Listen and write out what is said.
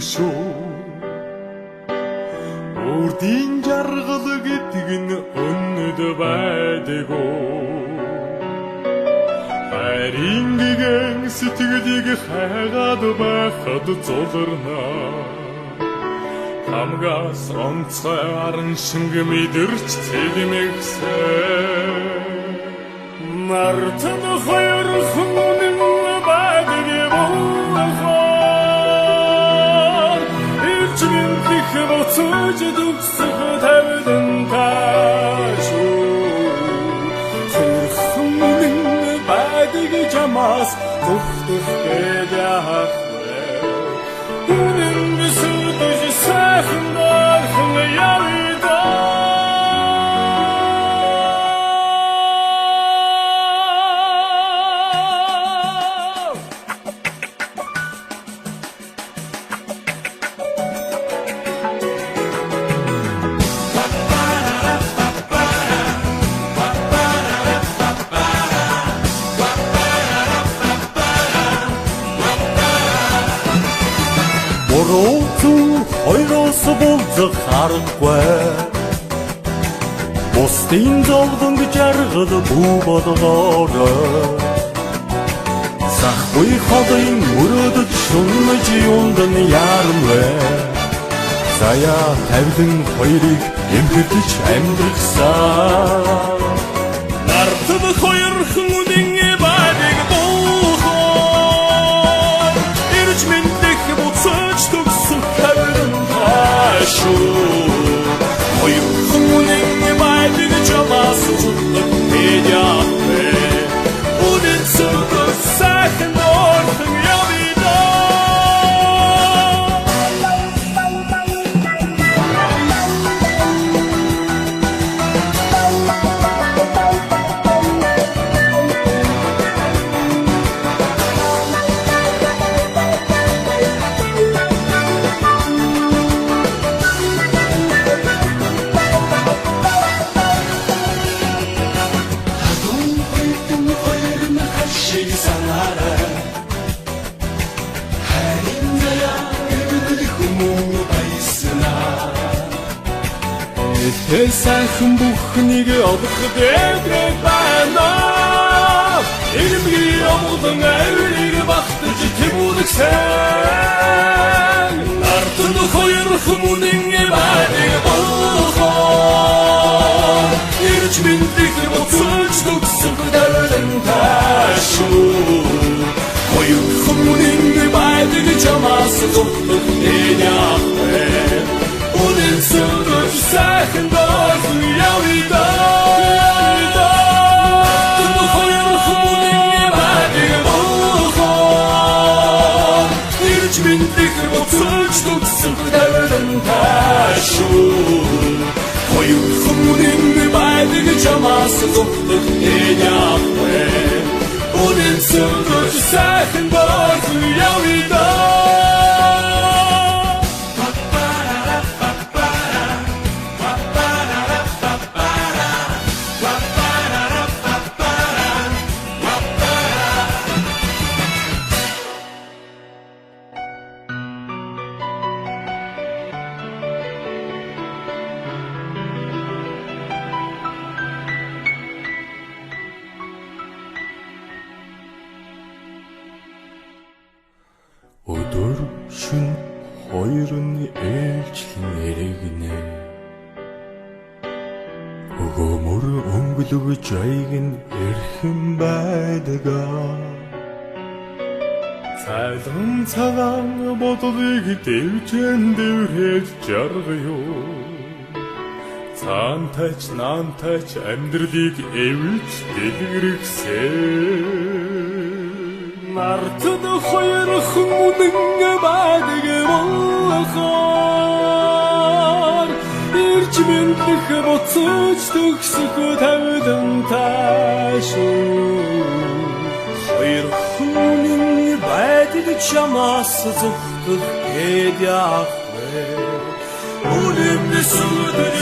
шүү. Үрдийн жаргал гэдэг нь өнөд байдаггүй. Харин гэгэн сэтгэлийг хайгаад байхад зуларна. Хамгаас онцгой аран шинг мэдэрч цэлмэгсэн. Мартын хоёр хүмүүн байдаггүй. Ирчмэн их боцож дүгсэх тавдан таашгүй. Jamás tuchtuf gedachwe Unen besudige Sachen dorchen ja wieder Хоёроос болзох харахгүй Бусдын зовлонг жаргал бүү болгоорой Сахгүй ходын мөрөдөж шунмаж юундан яармэ Зая тавилан хоёрыг эмгэрдэж амьдрахсан Нартад хоёр хүмүүнийн байг буухай Ирж мэндэх буцаж төгсөх тавилан Хоёр хүмүүнийн байдгийг чамаас зүтгэх мэдээвэ Үнэн зөвхөн сайхан орхон явна Сайхан бүхнийг олох дэврэг байна Ирмгийн омглон авирыг багтаж тэмүүлгсэн Нартан хоёр хүмүүнийн байг болгоо Ирж мэндэх буцаж төгсөх тавилан таашгүй Хоёр хүмүүнийн байдгийг чамаас зүтгэх мэдээвэ Үнэн зөвхөн сайхан дорхон явна Хоёр хүмүүнийн байг болгоо Ирж мэндэх буцаж төгсөх тавилан таашгүй Хоёр хүмүүнийн байдгийг чамаас зүтгэх мэдээвэ Үнэн зөвхөн сайхан дорхон явна Өдөр шин хоёр нь ээлжлэн эргэнэ Өгөөмөр өнгөлөг жайг нь эрхэм байдгаа Цайлган цагаан бодлыг дэвжэн дэврээд жаргаю Цаантайч наантайч амьдралыг эвэлж дэлгэрэгсэн Нартад хоёр хүмүүнийн байг болгоо Ирж мэндэх буцаж төгсөх тавилан таашгүй Хоёр хүмүүнийн байдгийг чамаас зүтгэх мэдээвэ Үнэн зөвхөн